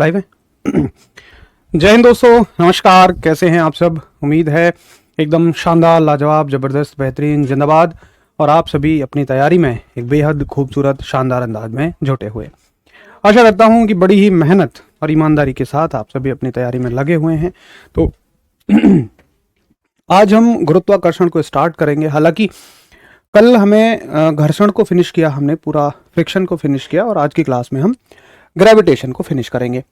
Live है। जय हिंद दोस्तों, नमस्कार। कैसे हैं आप सब? उम्मीद है एकदम शानदार, लाजवाब, जबरदस्त, बेहतरीन, जिंदाबाद। और आप सभी अपनी तैयारी में एक बेहद खूबसूरत शानदार अंदाज में जुटे हुए। आशा करता हूं कि बड़ी ही मेहनत और ईमानदारी के साथ आप सभी अपनी तैयारी में लगे हुए हैं। तो आज हम गुरुत्वाकर्षण को स्टार्ट करेंगे। हालांकि कल हमें घर्षण को फिनिश किया, हमने पूरा फ्रिक्शन को फिनिश किया, और आज की क्लास में हम ग्रेविटेशन को फिनिश करेंगे।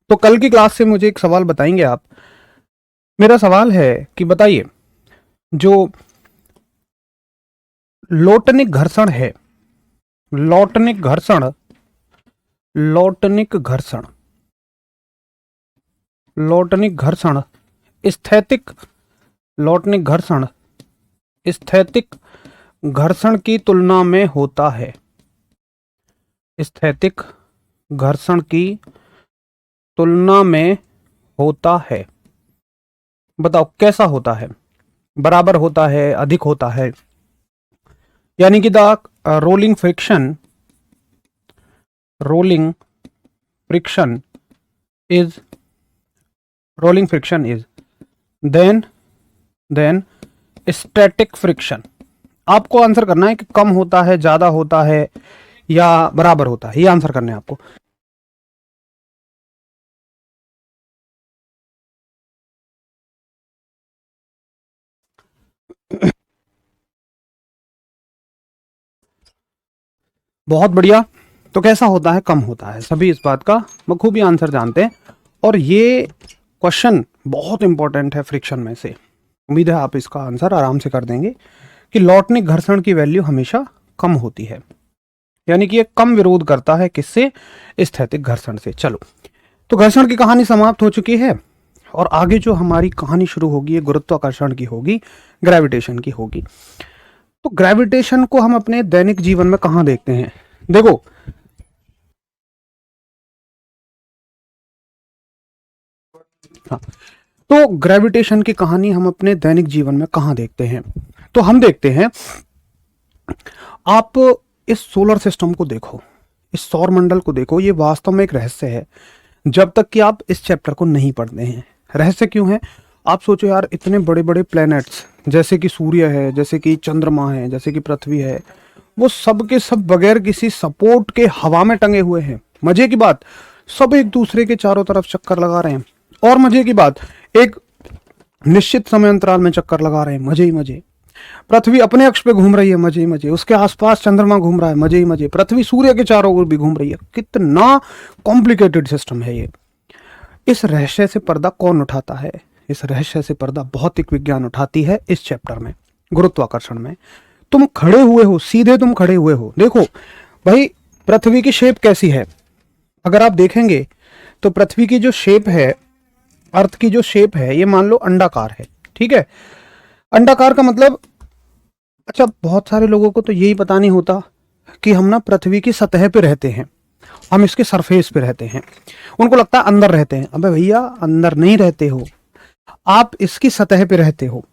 तो कल की क्लास से मुझे एक सवाल बताएंगे आप। मेरा सवाल है कि बताइए, जो लोटनिक घर्षण है, लोटनिक घर्षण, लोटनिक घर्षण, लोटनिक घर्षण, स्थैतिक, लोटनिक घर्षण स्थैतिक घर्षण की तुलना में होता है। स्थैतिक घर्षण की तुलना में होता है। बताओ कैसा होता है? बराबर होता है, अधिक होता है? यानी कि the rolling friction, rolling friction is, rolling friction is then static friction. आपको आंसर करना है कि कम होता है, ज्यादा होता है, या बराबर होता है। ये आंसर करने हैं आपको। बहुत बढ़िया। तो कैसा होता है? कम होता है। सभी इस बात का बखूबी आंसर जानते हैं, और ये क्वेश्चन बहुत इंपॉर्टेंट है फ्रिक्शन में से। उम्मीद है आप इसका आंसर आराम से कर देंगे कि लॉटनिक घर्षण की वैल्यू हमेशा कम होती है, यानी कि ये कम विरोध करता है किससे? स्थैतिक घर्षण से। चलो, तो घर्षण की कहानी समाप्त हो चुकी है, और आगे जो हमारी कहानी शुरू होगी, गुरुत्वाकर्षण की होगी, ग्रेविटेशन की होगी। तो ग्रेविटेशन को हम अपने दैनिक जीवन में कहां देखते हैं? देखो, हाँ, तो ग्रेविटेशन की कहानी हम अपने दैनिक जीवन में कहां देखते हैं? तो हम देखते हैं, आप इस सोलर सिस्टम को देखो, इस सौर मंडल को देखो। ये वास्तव में एक रहस्य है जब तक कि आप इस चैप्टर को नहीं पढ़ते हैं। रहस्य क्यों है? आप सोचो यार, इतने बड़े बड़े प्लैनेट्स जैसे कि सूर्य है, जैसे कि चंद्रमा है, जैसे कि पृथ्वी है, वो सब के सब बगैर किसी सपोर्ट के हवा में टंगे हुए हैं। मजे की बात, सब एक दूसरे के चारों तरफ चक्कर लगा रहे हैं। और मजे की बात, एक निश्चित समय अंतराल में चक्कर लगा रहे हैं। मजे ही मजे। पृथ्वी अपने अक्ष पे घूम रही है, मजे ही मजे। उसके आसपास चंद्रमा घूम रहा है, मजे ही मजे। पृथ्वी सूर्य के चारों ओर भी घूम रही है। कितना कॉम्प्लिकेटेड सिस्टम है ये। इस रहस्य से पर्दा कौन उठाता है? इस रहस्य से पर्दा भौतिक विज्ञान उठाती है इस चैप्टर में, गुरुत्वाकर्षण में। तुम खड़े हुए हो, सीधे तुम खड़े हुए हो। देखो भाई, पृथ्वी की शेप कैसी है? अगर आप देखेंगे तो पृथ्वी की जो शेप है, अर्थ की जो शेप है, ये मान लो अंडाकार है। ठीक है, अंडाकार का मतलब, अच्छा, बहुत सारे लोगों को तो यही पता नहीं होता कि हम ना पृथ्वी की सतह पे रहते हैं, हम इसके सरफेस पे रहते हैं। उनको लगता है अंदर रहते हैं। अबे भैया, अंदर नहीं रहते हो, आप इसकी सतह पे रहते हो।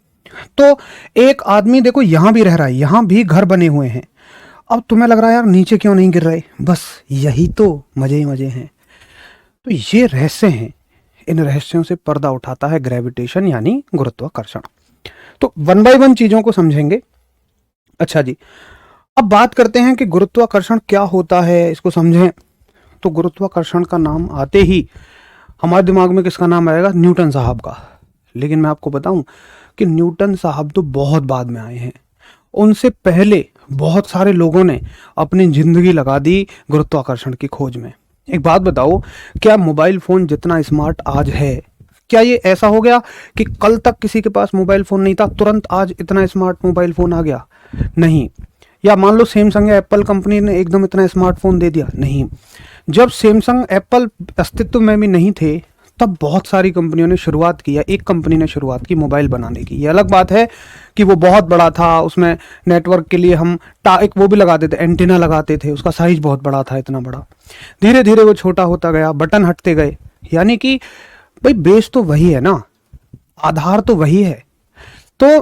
तो एक आदमी देखो यहां भी रह रहा है, यहां भी घर बने हुए हैं। अब तुम्हें लग रहा है यार नीचे क्यों नहीं गिर रहे? बस यही तो मजे ही मजे हैं। तो ये रहस्य हैं, इन रहस्यों से पर्दा उठाता है ग्रेविटेशन यानी गुरुत्वाकर्षण। तो वन बाय वन चीजों को समझेंगे। अच्छा जी, अब बात करते हैं कि गुरुत्वाकर्षण क्या होता है, इसको समझें। तो गुरुत्वाकर्षण का नाम आते ही हमारे दिमाग में किसका नाम आएगा? न्यूटन साहब का। लेकिन मैं आपको बताऊं कि न्यूटन साहब तो बहुत बाद में आए हैं। उनसे पहले बहुत सारे लोगों ने अपनी जिंदगी लगा दी गुरुत्वाकर्षण की खोज में। एक बात बताओ, क्या मोबाइल फोन जितना स्मार्ट आज है, क्या ये ऐसा हो गया कि कल तक किसी के पास मोबाइल फोन नहीं था, तुरंत आज इतना स्मार्ट मोबाइल फोन आ गया? नहीं। या मान लो सैमसंग या एप्पल कंपनी ने एकदम इतना स्मार्टफोन दे दिया? नहीं। जब सैमसंग, एप्पल अस्तित्व में भी नहीं थे, तब बहुत सारी कंपनियों ने शुरुआत की, या एक कंपनी ने शुरुआत की मोबाइल बनाने की। ये अलग बात है कि वो बहुत बड़ा था, उसमें नेटवर्क के लिए हम एक वो भी लगाते थे, एंटीना लगाते थे, उसका साइज बहुत बड़ा था, इतना बड़ा। धीरे धीरे वो छोटा होता गया, बटन हटते गए। यानी कि भाई बेस तो वही है ना, आधार तो वही है। तो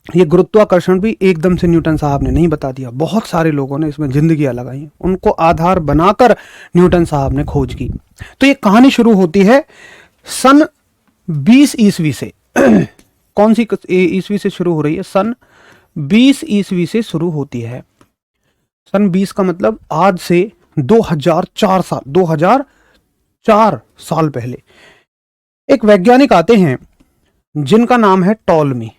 ये गुरुत्वाकर्षण भी एकदम से न्यूटन साहब ने नहीं बता दिया, बहुत सारे लोगों ने इसमें जिंदगियां लगाई, उनको आधार बनाकर न्यूटन साहब ने खोज की। तो ये कहानी शुरू होती है सन 20 ईस्वी से। कौन सी ईस्वी से शुरू हो रही है? सन 20 ईस्वी से शुरू होती है। सन 20 का मतलब आज से 2004 साल, 2004 साल पहले एक वैज्ञानिक आते हैं जिनका नाम है टॉलमी।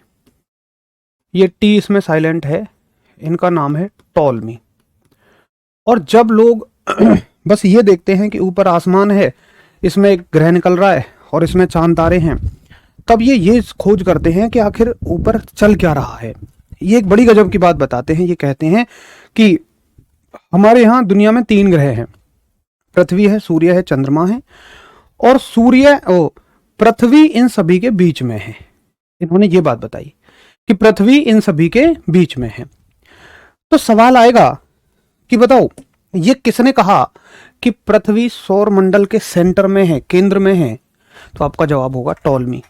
ये टी इसमें साइलेंट है, इनका नाम है टॉलमी। और जब लोग बस ये देखते हैं कि ऊपर आसमान है, इसमें एक ग्रह निकल रहा है और इसमें चांद तारे हैं, तब ये खोज करते हैं कि आखिर ऊपर चल क्या रहा है। ये एक बड़ी गजब की बात बताते हैं। ये कहते हैं कि हमारे यहाँ दुनिया में 3 ग्रह हैं, पृथ्वी है, सूर्य है, चंद्रमा है, और पृथ्वी इन सभी के बीच में है। इन्होंने ये बात बताई कि पृथ्वी इन सभी के बीच में है। तो सवाल आएगा कि बताओ ये किसने कहा कि पृथ्वी सौर मंडल के सेंटर में है, केंद्र में है? तो आपका जवाब होगा टॉलमी।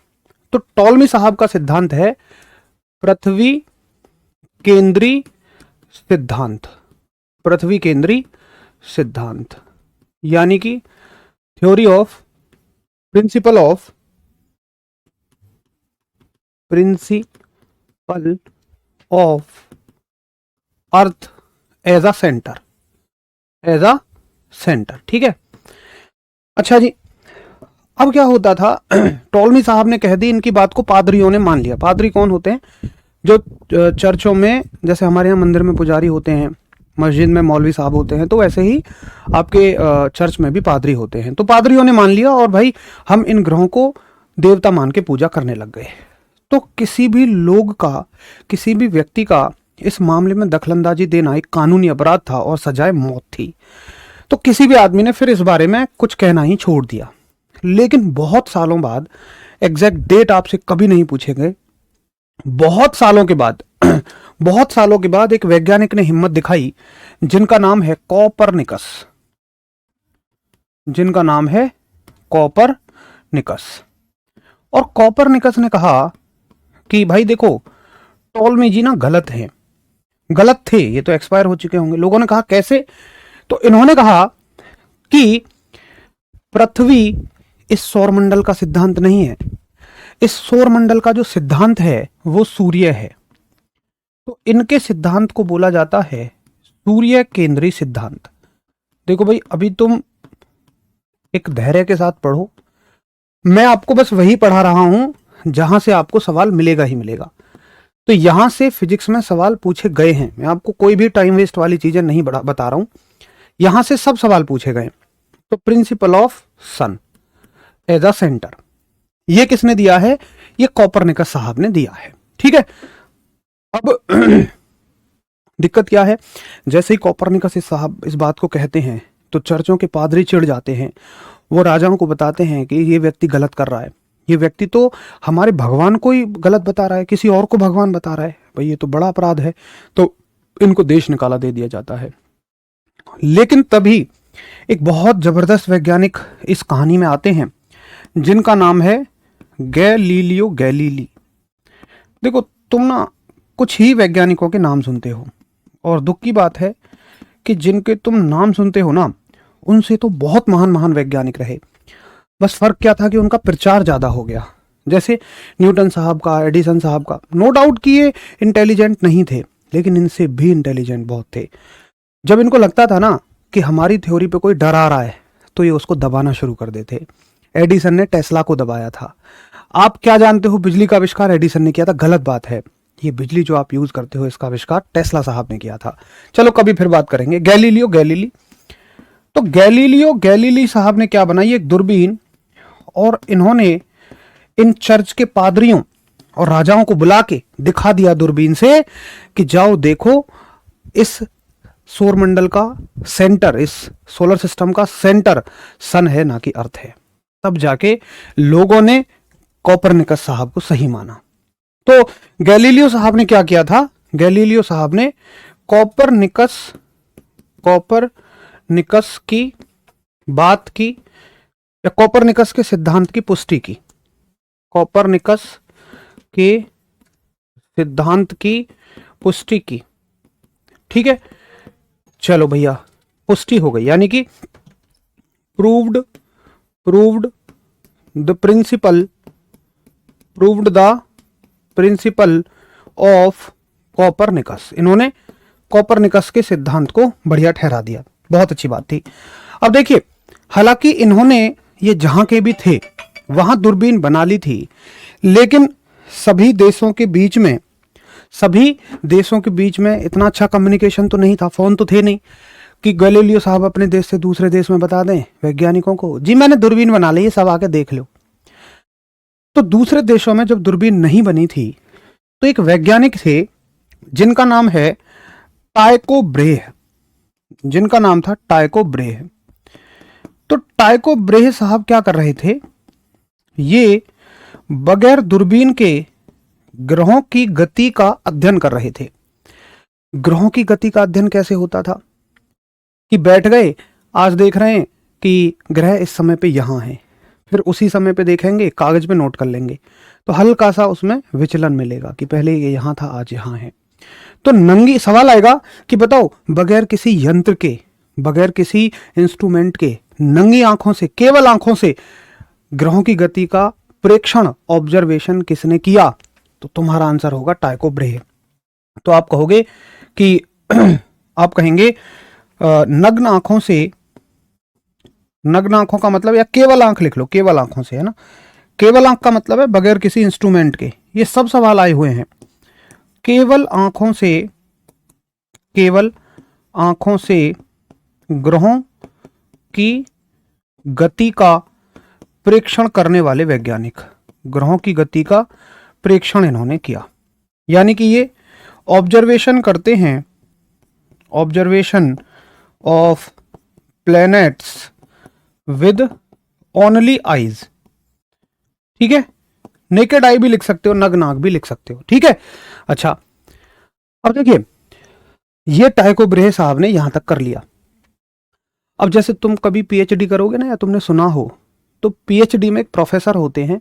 तो टॉलमी साहब का सिद्धांत है पृथ्वी केंद्री सिद्धांत। पृथ्वी केंद्री सिद्धांत यानी कि theory of principle of earth as a centre, ठीक है। अच्छा जी, अब क्या होता था, टॉलमी साहब ने कह दी, इनकी बात को पादरियों ने मान लिया। पादरी कौन होते हैं? जो चर्चों में, जैसे हमारे यहाँ मंदिर में पुजारी होते हैं, मस्जिद में मौलवी साहब होते हैं, तो वैसे ही आपके चर्च में भी पादरी होते हैं। तो पादरियों ने मान लिया और भाई हम इन ग्रहों को देवता मान के पूजा करने लग गए। तो किसी भी लोग का, किसी भी व्यक्ति का इस मामले में दखलंदाजी देना एक कानूनी अपराध था और सजाए मौत थी। तो किसी भी आदमी ने फिर इस बारे में कुछ कहना ही छोड़ दिया। लेकिन बहुत सालों बाद, एग्जैक्ट डेट आपसे कभी नहीं पूछे गए, बहुत सालों के बाद बहुत सालों के बाद एक वैज्ञानिक ने हिम्मत दिखाई जिनका नाम है कॉपरनिकस। जिनका नाम है कॉपरनिकस। और कॉपरनिकस ने कहा कि भाई देखो, टॉलमी जी ना गलत हैं, गलत थे, ये तो एक्सपायर हो चुके होंगे। लोगों ने कहा कैसे? तो इन्होंने कहा कि पृथ्वी इस सौरमंडल का सिद्धांत नहीं है, इस सौरमंडल का जो सिद्धांत है वो सूर्य है। तो इनके सिद्धांत को बोला जाता है सूर्य केंद्री सिद्धांत। देखो भाई, अभी तुम एक धैर्य के साथ पढ़ो, मैं आपको बस वही पढ़ा रहा हूं जहां से आपको सवाल मिलेगा ही मिलेगा। तो यहां से फिजिक्स में सवाल पूछे गए हैं, मैं आपको कोई भी टाइम वेस्ट वाली चीजें नहीं बता रहा हूं, यहां से सब सवाल पूछे गए। तो principle of sun as a centre, ये किसने दिया है? ये कॉपरनिकस साहब ने दिया है, ठीक है। अब दिक्कत क्या है, जैसे ही कॉपरनिकस साहब इस बात को कहते हैं तो चर्चों के पादरी चिढ़ जाते हैं। वो राजाओं को बताते हैं कि ये व्यक्ति गलत कर रहा है, ये व्यक्ति तो हमारे भगवान को ही गलत बता रहा है, किसी और को भगवान बता रहा है, भाई ये तो बड़ा अपराध है। तो इनको देश निकाला दे दिया जाता है। लेकिन तभी एक बहुत जबरदस्त वैज्ञानिक इस कहानी में आते हैं जिनका नाम है गैलीलियो गैलीली। देखो, तुम ना कुछ ही वैज्ञानिकों के नाम सुनते हो, और दुख की बात है कि जिनके तुम नाम सुनते हो ना, उनसे तो बहुत महान महान वैज्ञानिक रहे। बस फर्क क्या था कि उनका प्रचार ज्यादा हो गया। जैसे न्यूटन साहब का, एडिसन साहब का, नो डाउट कि ये इंटेलिजेंट नहीं थे, लेकिन इनसे भी इंटेलिजेंट बहुत थे। जब इनको लगता था ना कि हमारी थ्योरी पे कोई डरा रहा है, तो ये उसको दबाना शुरू कर देते। एडिसन ने टेस्ला को दबाया था। आप क्या जानते हो, बिजली का आविष्कार एडिसन ने किया था? गलत बात है, ये बिजली जो आप यूज करते हो इसका आविष्कार टेस्ला साहब ने किया था। चलो कभी फिर बात करेंगे। गैलीलियो गैलीली, तो गैलीलियो गैलीली साहब ने क्या बनाई? एक दूरबीन, और इन्होंने इन चर्च के पादरियों और राजाओं को बुला के दिखा दिया दूरबीन से कि जाओ देखो, इस सौरमंडल का सेंटर, इस सोलर सिस्टम का सेंटर सन है, ना कि अर्थ है। तब जाके लोगों ने कॉपरनिकस साहब को सही माना। तो गैलीलियो साहब ने क्या किया था? गैलीलियो साहब ने कॉपरनिकस की बात की, या कॉपरनिकस के सिद्धांत की पुष्टि की। कॉपरनिकस के सिद्धांत की पुष्टि की। ठीक है, चलो भैया पुष्टि हो गई, यानी कि proved the principle of Copernicus. इन्होंने कॉपरनिकस के सिद्धांत को बढ़िया ठहरा दिया, बहुत अच्छी बात थी। अब देखिए, हालांकि इन्होंने ये जहां के भी थे वहां दूरबीन बना ली थी, लेकिन सभी देशों के बीच में इतना अच्छा कम्युनिकेशन तो नहीं था, फोन तो थे नहीं कि गैलीलियो साहब अपने देश से दूसरे देश में बता दें वैज्ञानिकों को, जी मैंने दूरबीन बना ली है, सब आके देख लो। तो दूसरे देशों में जब दूरबीन नहीं बनी थी तो एक वैज्ञानिक थे जिनका नाम है टाइको ब्रेह, तो टाइको ब्रेह साहब क्या कर रहे थे, ये बगैर दूरबीन के ग्रहों की गति का अध्ययन कर रहे थे। ग्रहों की गति का अध्ययन कैसे होता था कि बैठ गए, आज देख रहे हैं कि ग्रह इस समय पे यहां है, फिर उसी समय पे देखेंगे, कागज पे नोट कर लेंगे, तो हल्का सा उसमें विचलन मिलेगा कि पहले ये यहां था, आज यहां है। तो नंगी सवाल आएगा कि बताओ, बगैर किसी यंत्र के, बगैर किसी इंस्ट्रूमेंट के, नंगी आंखों से, केवल आंखों से ग्रहों की गति का प्रेक्षण, ऑब्जर्वेशन किसने किया? तो तुम्हारा आंसर होगा टाइको ब्रेह। तो आप कहोगे कि आप कहेंगे नग्न आंखों का मतलब, या केवल आंख लिख लो, केवल आंखों से, है ना, केवल आंख का मतलब है बगैर किसी इंस्ट्रूमेंट के। ये सब सवाल आए हुए हैं। केवल आंखों से ग्रहों की गति का प्रेक्षण करने वाले वैज्ञानिक, ग्रहों की गति का प्रेक्षण इन्होंने किया, यानी कि ये ऑब्जर्वेशन करते हैं, observation of planets with only eyes. ठीक है, नेकेड आई भी लिख सकते हो, नग्न आंख भी लिख सकते हो। ठीक है, अच्छा अब देखिए, ये टाइको ब्रेह साहब ने यहां तक कर लिया। अब जैसे तुम कभी पीएचडी करोगे ना, या तुमने सुना हो, तो पीएचडी में एक प्रोफेसर होते हैं,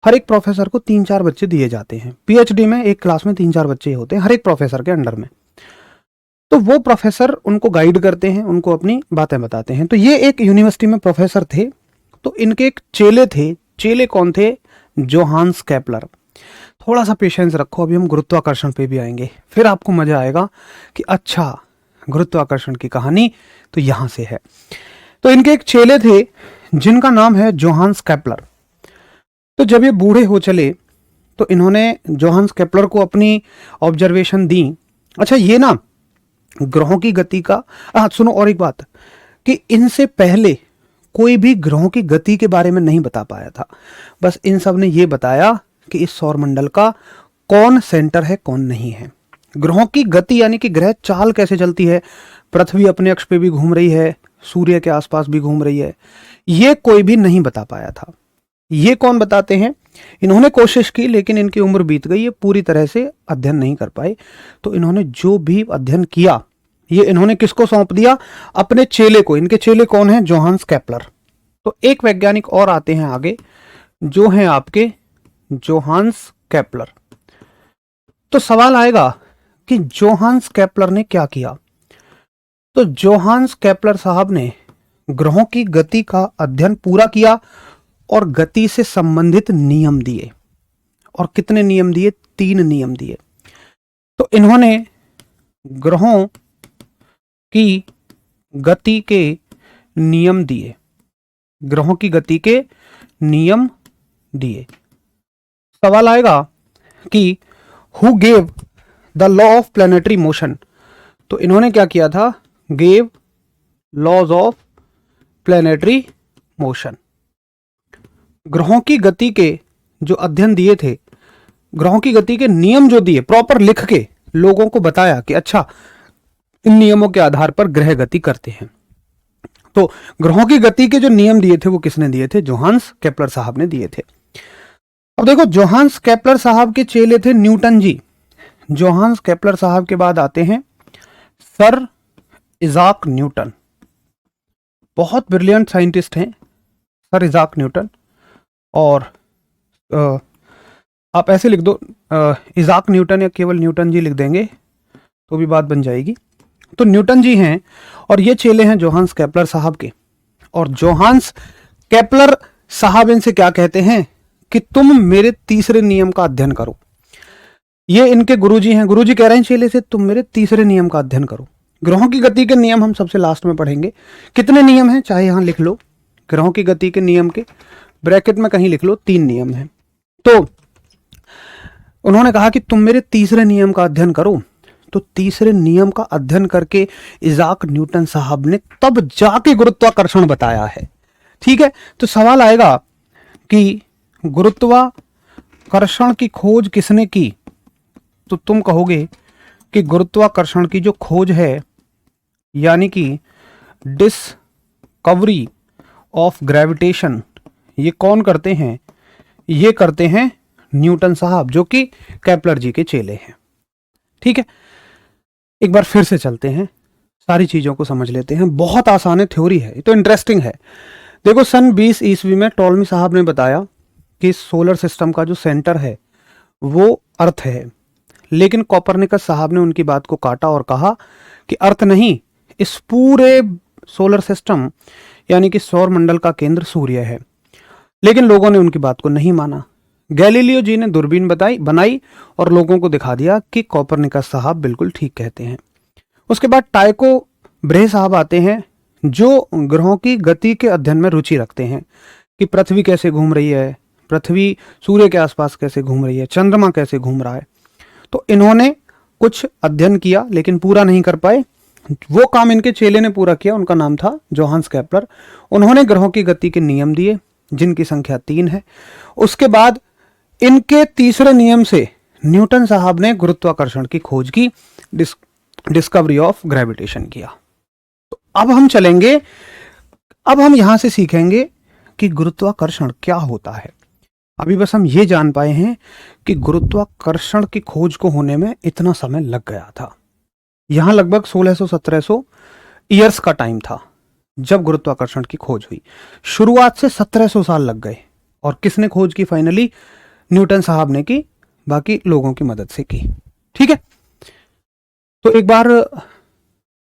हर एक प्रोफेसर को 3-4 बच्चे दिए जाते हैं। पीएचडी में एक क्लास में 3-4 बच्चे होते हैं हर एक प्रोफेसर के अंडर में। तो वो प्रोफेसर उनको गाइड करते हैं, उनको अपनी बातें बताते हैं। तो ये एक यूनिवर्सिटी में प्रोफेसर थे, तो इनके एक चेले थे। चेले कौन थे? Johannes Kepler. थोड़ा सा पेशेंस रखो, अभी हम गुरुत्वाकर्षण पे भी आएंगे, फिर आपको मजा आएगा कि अच्छा, गुरुत्वाकर्षण की कहानी तो यहां से है। तो इनके एक चेले थे जिनका नाम है जोहान्स केपलर। तो जब ये बूढ़े हो चले तो इन्होंने जोहान्स केपलर को अपनी ऑब्जर्वेशन दी। अच्छा, ये ना ग्रहों की गति का, सुनो और एक बात, कि इनसे पहले कोई भी ग्रहों की गति के बारे में नहीं बता पाया था। बस इन सब ने ये बताया कि इस सौरमंडल का कौन सेंटर है, कौन नहीं है। ग्रहों की गति यानी कि ग्रह चाल कैसे चलती है, पृथ्वी अपने अक्ष पे भी घूम रही है, सूर्य के आसपास भी घूम रही है, ये कोई भी नहीं बता पाया था। ये कौन बताते हैं? इन्होंने कोशिश की, लेकिन इनकी उम्र बीत गई, ये पूरी तरह से अध्ययन नहीं कर पाए। तो इन्होंने जो भी अध्ययन किया, ये इन्होंने किसको सौंप दिया? अपने चेले को। इनके चेले कौन है? Johannes Kepler. तो एक वैज्ञानिक और आते हैं आगे, जो हैं आपके जोहान्स केपलर। तो सवाल आएगा कि जोहान्स केपलर ने क्या किया? तो जोहान्स केपलर साहब ने ग्रहों की गति का अध्ययन पूरा किया और गति से संबंधित नियम दिए। और कितने नियम दिए? 3 नियम दिए। तो इन्होंने ग्रहों की गति के नियम दिए, ग्रहों की गति के नियम दिए। सवाल आएगा कि who gave the law of planetary motion? तो इन्होंने क्या किया था? Gave laws of planetary motion. ग्रहों की गति के जो अध्ययन दिए थे, ग्रहों की गति के नियम जो दिए, प्रॉपर लिख के लोगों को बताया कि अच्छा, इन नियमों के आधार पर ग्रह गति करते हैं। तो ग्रहों की गति के जो नियम दिए थे वो किसने दिए थे? जोहान्स केपलर साहब ने दिए थे। अब देखो, जोहान्स केपलर साहब के चेले थे न्यूटन जी। जोहान्स केपलर साहब के बाद आते हैं सर इजाक न्यूटन। बहुत ब्रिलियंट साइंटिस्ट हैं सर इजाक न्यूटन। और आप ऐसे लिख दो इजाक न्यूटन या केवल न्यूटन जी लिख देंगे तो भी बात बन जाएगी। तो न्यूटन जी हैं और ये चेले हैं जोहान्स केपलर साहब के। और जोहान्स केपलर साहब इनसे क्या कहते हैं कि तुम मेरे तीसरे नियम का अध्ययन करो। ये इनके गुरुजी हैं, गुरुजी कह रहे हैं चेले से तुम मेरे तीसरे नियम का अध्ययन करो। ग्रहों की गति के नियम हम सबसे लास्ट में पढ़ेंगे। कितने नियम हैं चाहे यहां लिख लो, ग्रहों की गति के नियम के ब्रैकेट में कहीं लिख लो, 3 नियम हैं। तो उन्होंने कहा कि तुम मेरे तीसरे नियम का अध्ययन करो। तो तीसरे नियम का अध्ययन करके इजाक न्यूटन साहब ने तब जाके गुरुत्वाकर्षण बताया है। ठीक है, तो सवाल आएगा कि गुरुत्वाकर्षण की खोज किसने की? तो तुम कहोगे कि गुरुत्वाकर्षण की जो खोज है यानी कि डिस्कवरी ऑफ ग्रेविटेशन, ये कौन करते हैं? ये करते हैं न्यूटन साहब, जो कि केपलर जी के चेले हैं। ठीक है, एक बार फिर से चलते हैं, सारी चीजों को समझ लेते हैं। बहुत आसान है, थ्योरी है, ये तो इंटरेस्टिंग है। देखो सन 20 ईस्वी में टॉलमी साहब ने बताया कि सोलर सिस्टम का जो सेंटर है वो अर्थ है, लेकिन कोपरनिकस साहब ने उनकी बात को काटा और कहा कि अर्थ नहीं, इस पूरे सोलर सिस्टम यानी कि सौर मंडल का केंद्र सूर्य है। लेकिन लोगों ने उनकी बात को नहीं माना। गैलीलियो जी ने दूरबीन बनाई और लोगों को दिखा दिया कि कोपरनिकस साहब बिल्कुल ठीक कहते हैं। उसके बाद टाइको ब्रे साहब आते हैं जो ग्रहों की गति के अध्ययन में रुचि रखते हैं कि पृथ्वी कैसे घूम रही है, पृथ्वी सूर्य के आसपास कैसे घूम रही है, चंद्रमा कैसे घूम रहा है। तो इन्होंने कुछ अध्ययन किया लेकिन पूरा नहीं कर पाए। वो काम इनके चेले ने पूरा किया, उनका नाम था जोहान्स केपलर। उन्होंने ग्रहों की गति के नियम दिए जिनकी संख्या 3 है। उसके बाद इनके तीसरे नियम से न्यूटन साहब ने गुरुत्वाकर्षण की खोज की, डिस्कवरी ऑफ ग्रेविटेशन किया। तो अब हम चलेंगे, अब हम यहां से सीखेंगे कि गुरुत्वाकर्षण क्या होता है। अभी बस हम ये जान पाए हैं कि गुरुत्वाकर्षण की खोज को होने में इतना समय लग गया था। यहां लगभग 1600-1700 ईयर्स का टाइम था जब गुरुत्वाकर्षण की खोज हुई। शुरुआत से 1700 साल लग गए। और किसने खोज की? फाइनली न्यूटन साहब ने की, बाकी लोगों की मदद से की। ठीक है, तो एक बार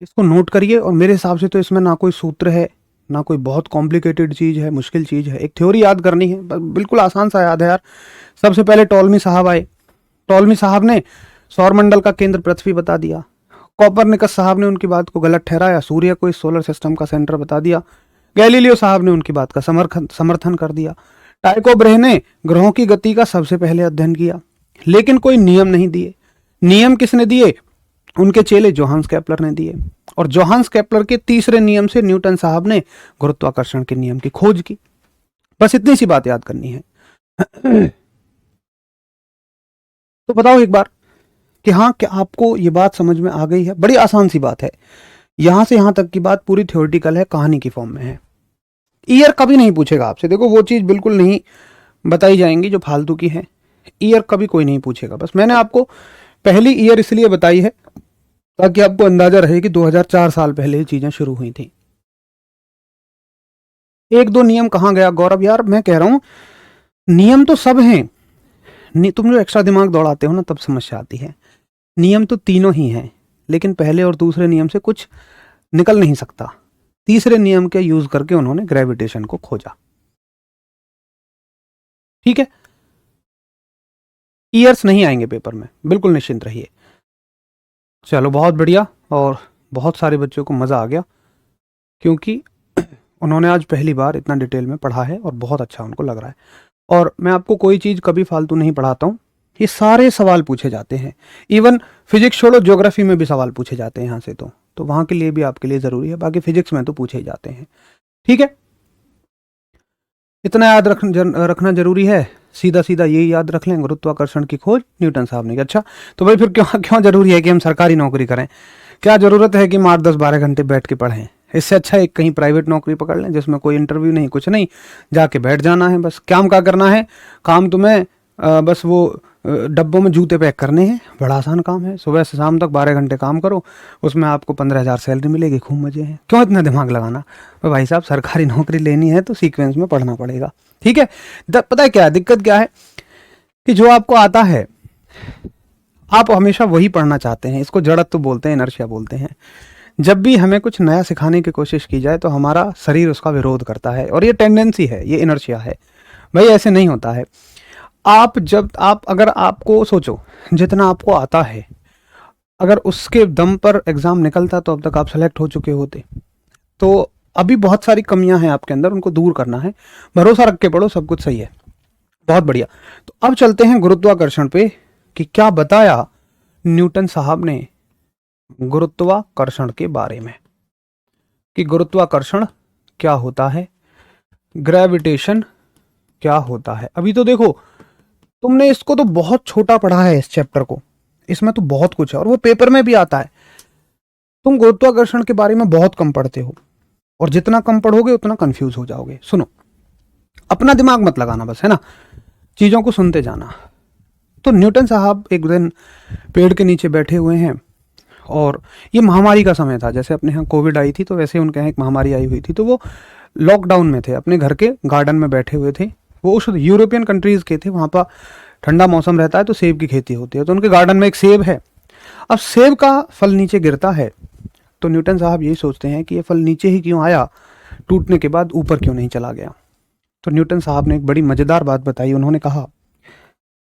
इसको नोट करिए। और मेरे हिसाब से तो इसमें ना कोई सूत्र है, ना कोई बहुत कॉम्प्लिकेटेड चीज है, मुश्किल चीज है। एक थ्योरी याद करनी है, बिल्कुल आसान सा याद है यार। सबसे पहले टॉलमी साहब आए। टॉलमी साहब ने सौरमंडल का केंद्र पृथ्वी बता दिया। कोपरनिकस साहब ने उनकी बात को गलत ठहराया, सूर्य को इस सोलर सिस्टम का सेंटर बता दिया। गैलीलियो साहब ने उनकी बात का समर्थन कर दिया। टाइको ब्रे ने ग्रहों की गति का सबसे पहले अध्ययन किया, लेकिन कोई नियम नहीं दिए। नियम किसने दिए? उनके चेले जोहान्स केपलर ने दिए। और जोहान्स केपलर के तीसरे नियम से न्यूटन साहब ने गुरुत्वाकर्षण के नियम की खोज की। बस इतनी सी बात याद करनी है। तो बताओ एक बार कि हाँ, क्या आपको ये बात समझ में आ गई है? बड़ी आसान सी बात है। यहां से यहां तक की बात पूरी थ्योरेटिकल है, कहानी की फॉर्म में है। ईयर कभी नहीं पूछेगा आपसे, देखो वो चीज बिल्कुल नहीं बताई जाएंगी जो फालतू की है। ईयर कभी कोई नहीं पूछेगा। बस मैंने आपको पहली ईयर इसलिए बताई है ताकि आपको अंदाजा रहे कि 2004 साल पहले ये चीजें शुरू हुई थी। एक दो नियम कहाँ गया गौरव? यार मैं कह रहा हूं नियम तो सब हैं, तुम जो एक्स्ट्रा दिमाग दौड़ाते हो ना तब समस्या आती है। नियम तो तीनों ही हैं, लेकिन पहले और दूसरे नियम से कुछ निकल नहीं सकता। तीसरे नियम के यूज करके उन्होंने ग्रेविटेशन को खोजा। ठीक है, ईयर्स नहीं आएंगे पेपर में, बिल्कुल निश्चिंत रहिए। चलो बहुत बढ़िया, और बहुत सारे बच्चों को मज़ा आ गया क्योंकि उन्होंने आज पहली बार इतना डिटेल में पढ़ा है और बहुत अच्छा उनको लग रहा है। और मैं आपको कोई चीज़ कभी फालतू नहीं पढ़ाता हूँ, ये सारे सवाल पूछे जाते हैं। इवन फिजिक्स छोड़ो, ज्योग्राफी में भी सवाल पूछे जाते हैं यहाँ से, तो वहाँ के लिए भी आपके लिए ज़रूरी है। बाकी फिजिक्स में तो पूछे ही जाते हैं। ठीक है, इतना याद रखना जरूरी है। सीधा सीधा यही याद रख लें, गुरुत्वाकर्षण की खोज न्यूटन साहब ने की। अच्छा, तो भाई फिर क्यों जरूरी है कि हम सरकारी नौकरी करें? क्या जरूरत है कि हम 8-10-12 घंटे बैठ के पढ़ें? इससे अच्छा एक कहीं प्राइवेट नौकरी पकड़ लें जिसमें कोई इंटरव्यू नहीं, कुछ नहीं, जाके बैठ जाना है बस। काम क्या करना है? काम तुम्हें बस वो डब्बों में जूते पैक करने हैं। बड़ा आसान काम है। सुबह से शाम तक 12 घंटे काम करो, उसमें आपको 15,000 सैलरी मिलेगी, खूब मजे हैं। क्यों इतना दिमाग लगाना? तो भाई साहब, सरकारी नौकरी लेनी है तो सीक्वेंस में पढ़ना पड़ेगा। ठीक है, पता है क्या दिक्कत क्या है? कि जो आपको आता है आप हमेशा वही पढ़ना चाहते हैं। इसको जड़त्व बोलते हैं, इनर्शिया बोलते हैं। जब भी हमें कुछ नया सिखाने की कोशिश की जाए तो हमारा शरीर उसका विरोध करता है, और ये टेंडेंसी है, ये इनर्शिया है। भाई ऐसे नहीं होता है। आप अगर आपको सोचो, जितना आपको आता है, अगर उसके दम पर एग्जाम निकलता तो अब तक आप सेलेक्ट हो चुके होते। तो अभी बहुत सारी कमियां हैं आपके अंदर, उनको दूर करना है। भरोसा रख के पढ़ो, सब कुछ सही है। बहुत बढ़िया। तो अब चलते हैं गुरुत्वाकर्षण पे कि क्या बताया न्यूटन साहब ने गुरुत्वाकर्षण के बारे में, कि गुरुत्वाकर्षण क्या होता है, ग्रेविटेशन क्या होता है। अभी तो देखो, तुमने इसको तो बहुत छोटा पढ़ा है, इस चैप्टर को, इसमें तो बहुत कुछ है और वो पेपर में भी आता है। तुम गुरुत्वाकर्षण के बारे में बहुत कम पढ़ते हो, और जितना कम पढ़ोगे उतना कंफ्यूज हो जाओगे। सुनो, अपना दिमाग मत लगाना बस, है ना, चीजों को सुनते जाना। तो न्यूटन साहब एक दिन पेड़ के नीचे बैठे हुए हैं, और ये महामारी का समय था। जैसे अपने यहाँ कोविड आई थी तो वैसे उनके यहाँ एक महामारी आई हुई थी। तो वो लॉकडाउन में थे, अपने घर के गार्डन में बैठे हुए थे। वो उस यूरोपियन कंट्रीज के थे, वहाँ पर ठंडा मौसम रहता है तो सेब की खेती होती है। तो उनके गार्डन में एक सेब है। अब सेब का फल नीचे गिरता है तो न्यूटन साहब यही सोचते हैं कि ये फल नीचे ही क्यों आया, टूटने के बाद ऊपर क्यों नहीं चला गया। तो न्यूटन साहब ने एक बड़ी मजेदार बात बताई। उन्होंने कहा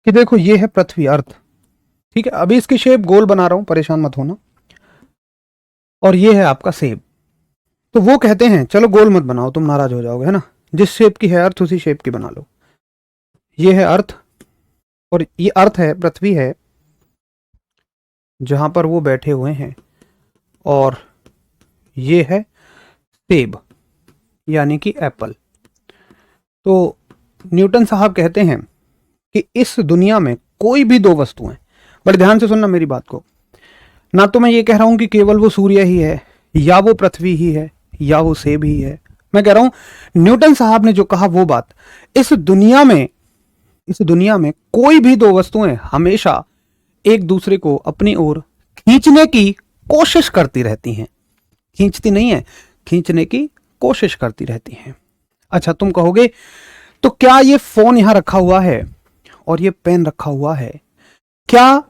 कि देखो, ये है पृथ्वी, अर्थ, ठीक है, अभी इसकी शेप गोल बना रहा हूं, परेशान मत होना, और ये है आपका सेब। तो वो कहते हैं चलो गोल मत बनाओ, तुम नाराज हो जाओगे, है ना, जिस शेप की है अर्थ उसी शेप की बना लो। ये है अर्थ, और ये अर्थ है, पृथ्वी है, जहां पर वो बैठे हुए हैं, और ये है सेब, यानी कि एप्पल। तो न्यूटन साहब कहते हैं कि इस दुनिया में कोई भी दो वस्तुएं, बड़े ध्यान से सुनना मेरी बात को, ना तो मैं ये कह रहा हूं कि केवल वो सूर्य ही है, या वो पृथ्वी ही है, या वो सेब ही है। मैं कह रहा हूं न्यूटन साहब ने जो कहा वो बात, इस दुनिया में कोई भी दो वस्तुएं हमेशा एक दूसरे को अपनी ओर खींचने की कोशिश करती रहती हैं। खींचती नहीं है, खींचने की कोशिश करती रहती हैं। अच्छा, तुम कहोगे तो क्या ये फोन यहां रखा हुआ है और ये पेन रखा हुआ है, क्या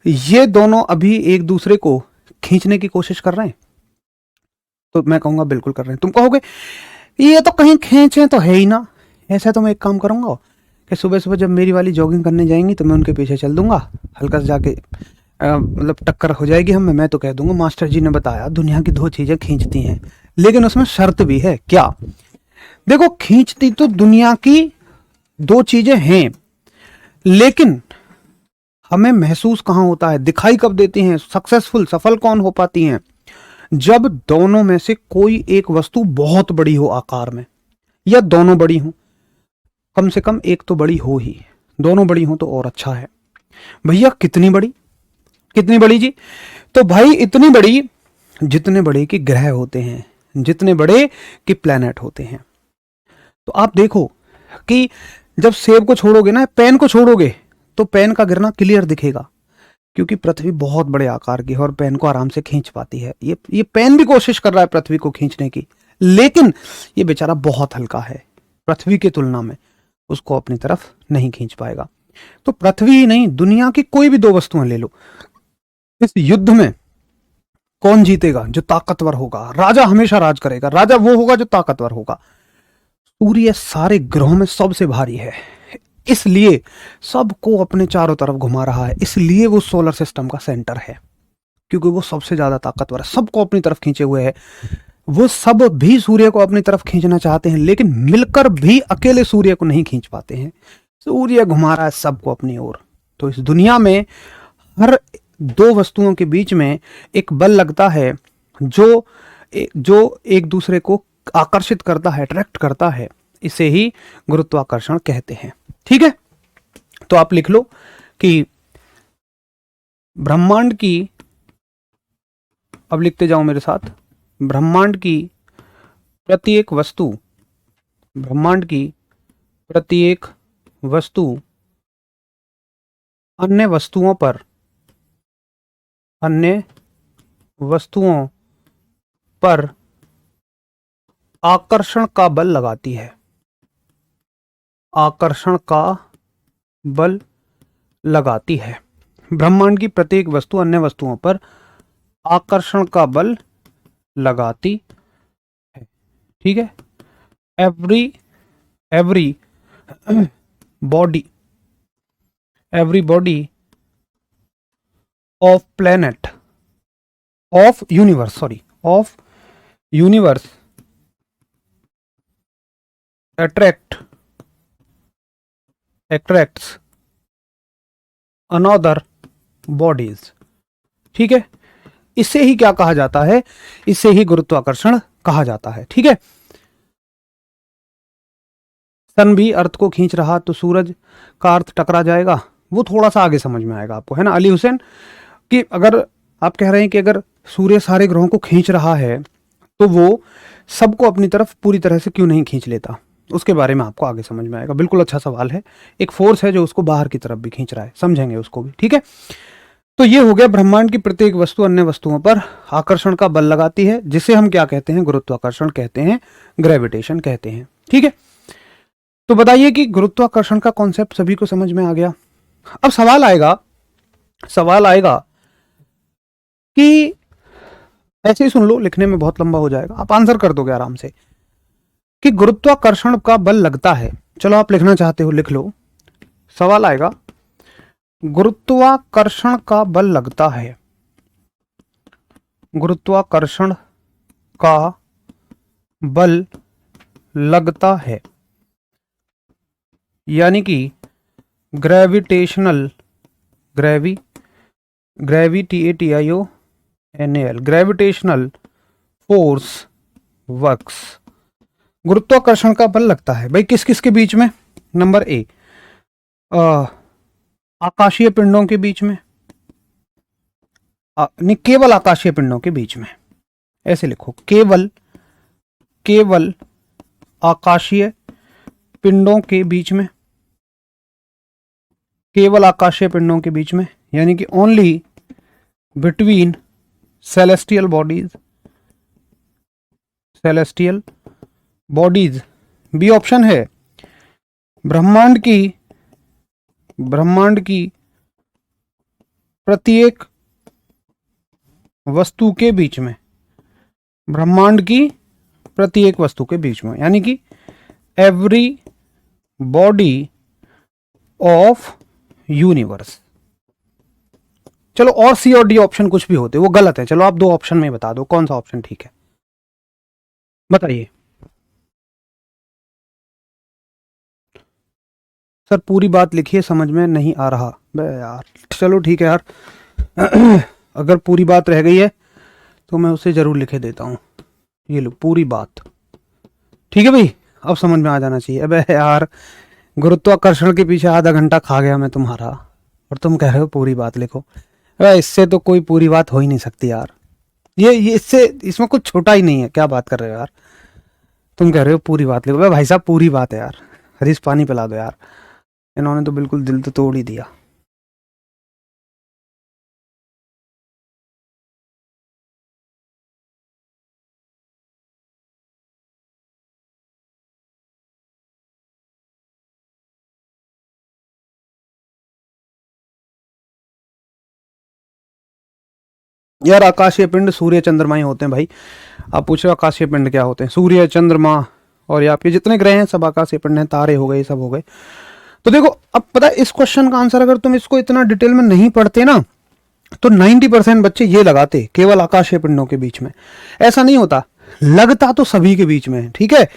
ये दोनों अभी एक दूसरे को खींचने की कोशिश कर रहे हैं? तो मैं कहूंगा बिल्कुल कर रहे हैं। तुम कहोगे ये तो कहीं खींचे तो है ही ना। ऐसा तो मैं एक काम करूंगा कि सुबह सुबह जब मेरी वाली जॉगिंग करने जाएंगी तो मैं उनके पीछे चल दूंगा, हल्का से जाके मतलब टक्कर हो जाएगी हम में। मैं तो कह दूंगा मास्टर जी ने बताया दुनिया की दो चीजें खींचती हैं, लेकिन उसमें शर्त भी है। क्या? देखो, खींचती तो दुनिया की दो चीजें हैं, लेकिन हमें महसूस कहां होता है, दिखाई कब देती हैं, सक्सेसफुल, सफल कौन हो पाती हैं? जब दोनों में से कोई एक वस्तु बहुत बड़ी हो आकार में, या दोनों बड़ी हो, कम से कम एक तो बड़ी हो ही, दोनों बड़ी हो तो और अच्छा है। भैया कितनी बड़ी? कितनी बड़ी जी? तो भाई इतनी बड़ी जितने बड़े कि ग्रह होते हैं, जितने बड़े कि प्लैनेट होते हैं। तो आप देखो कि जब सेब को छोड़ोगे ना, पेन को छोड़ोगे, तो पेन का गिरना क्लियर दिखेगा, क्योंकि पृथ्वी बहुत बड़े आकार की है और पेन को आराम से खींच पाती है। ये पेन भी कोशिश कर रहा है पृथ्वी को खींचने की, लेकिन ये बेचारा बहुत हल्का है, पृथ्वी की तुलना में उसको अपनी तरफ नहीं खींच पाएगा। तो पृथ्वी ही नहीं, दुनिया की कोई भी दो वस्तुएं ले लो, इस युद्ध में कौन जीतेगा? जो ताकतवर होगा। राजा हमेशा राज करेगा, राजा वो होगा जो ताकतवर होगा। सूर्य सारे ग्रहों में सबसे भारी है, इसलिए सबको अपने चारों तरफ घुमा रहा है, इसलिए वो सोलर सिस्टम का सेंटर है, क्योंकि वो सबसे ज्यादा ताकतवर है, सबको अपनी तरफ खींचे हुए है। वो सब भी सूर्य को अपनी तरफ खींचना चाहते हैं, लेकिन मिलकर भी अकेले सूर्य को नहीं खींच पाते हैं। सूर्य घुमा रहा है सबको अपनी ओर। तो इस दुनिया में हर दो वस्तुओं के बीच में एक बल लगता है, जो एक दूसरे को आकर्षित करता है, अट्रैक्ट करता है। इसे ही गुरुत्वाकर्षण कहते हैं। ठीक है, तो आप लिख लो कि ब्रह्मांड की, अब लिखते जाओ मेरे साथ, ब्रह्मांड की प्रत्येक वस्तु, ब्रह्मांड की प्रत्येक वस्तु अन्य वस्तुओं पर आकर्षण का बल लगाती है, आकर्षण का बल लगाती है। ब्रह्मांड की प्रत्येक वस्तु अन्य वस्तुओं पर आकर्षण का बल लगाती है। ठीक है। Every body of planet of universe attracts another bodies। ठीक है। इससे ही क्या कहा जाता है, इससे ही गुरुत्वाकर्षण कहा जाता है। ठीक है। सन भी अर्थ को खींच रहा तो सूरज का अर्थ टकरा जाएगा, वो थोड़ा सा आगे समझ में आएगा आपको, है ना अली हुसैन, कि अगर आप कह रहे हैं कि अगर सूर्य सारे ग्रहों को खींच रहा है तो वो सबको अपनी तरफ पूरी तरह से क्यों नहीं खींच लेता, उसके बारे में आपको आगे समझ में आएगा। बिल्कुल अच्छा सवाल है। एक फोर्स है जो उसको बाहर की तरफ भी खींच रहा है, समझेंगे उसको भी। ठीक है। तो ये हो गया ब्रह्मांड की प्रत्येक वस्तु अन्य वस्तुओं पर आकर्षण का बल लगाती है, जिसे हम क्या कहते हैं, गुरुत्वाकर्षण कहते हैं, ग्रेविटेशन कहते हैं। ठीक है। तो बताइए कि गुरुत्वाकर्षण का कॉन्सेप्ट सभी को समझ में आ गया। अब सवाल आएगा कि ऐसे ही सुन लो, लिखने में बहुत लंबा हो जाएगा, आप आंसर कर दोगे आराम से, कि गुरुत्वाकर्षण का बल लगता है। चलो आप लिखना चाहते हो लिख लो। सवाल आएगा, गुरुत्वाकर्षण का बल लगता है, गुरुत्वाकर्षण का बल लगता है, यानी कि ग्रेविटेशनल ग्रेविटेशनल फोर्स वर्क्स। गुरुत्वाकर्षण का बल लगता है भाई किस किस के बीच में। नंबर ए, आकाशीय पिंडों के बीच में, नहीं केवल आकाशीय पिंडों के बीच में, ऐसे लिखो, केवल आकाशीय पिंडों के बीच में, केवल आकाशीय पिंडों के बीच में, यानी कि only between celestial bodies. B option है, ब्रह्मांड की प्रत्येक वस्तु के बीच में, ब्रह्मांड की प्रत्येक वस्तु के बीच में, यानी कि एवरी बॉडी ऑफ यूनिवर्स। चलो और सी और डी ऑप्शन कुछ भी होते वो गलत है। चलो आप दो ऑप्शन में बता दो कौन सा ऑप्शन ठीक है, बताइए। सर पूरी बात लिखिए, समझ में नहीं आ रहा। बे यार चलो ठीक है यार अगर पूरी बात रह गई है तो मैं उसे जरूर लिखे देता हूँ। ये लो पूरी बात, ठीक है भाई, अब समझ में आ जाना चाहिए। अबे यार गुरुत्वाकर्षण के पीछे आधा घंटा खा गया मैं तुम्हारा, और तुम कह रहे हो पूरी बात लिखो। अरे इससे तो कोई पूरी बात हो ही नहीं सकती यार, ये इसमें कुछ छोटा ही नहीं है। क्या बात कर रहे हो यार, तुम कह रहे हो पूरी बात लिखो। भाई साहब पूरी बात है यार, हरीश पानी पिला दो यार, इन्होंने तो बिल्कुल दिल तो तोड़ ही दिया। यार आकाशीय पिंड सूर्य चंद्रमा ही होते हैं भाई। आप पूछ रहे हो आकाशीय पिंड क्या होते हैं, सूर्य चंद्रमा और ये आपके जितने ग्रह हैं सब आकाशीय पिंड हैं, तारे हो गए, सब हो गए। तो देखो अब पता है इस क्वेश्चन का आंसर अगर तुम इसको इतना डिटेल में नहीं पढ़ते ना तो 90% बच्चे ये लगाते केवल आकाशीय पिंडों के बीच में। ऐसा नहीं होता, लगता तो सभी के बीच में है। ठीक है,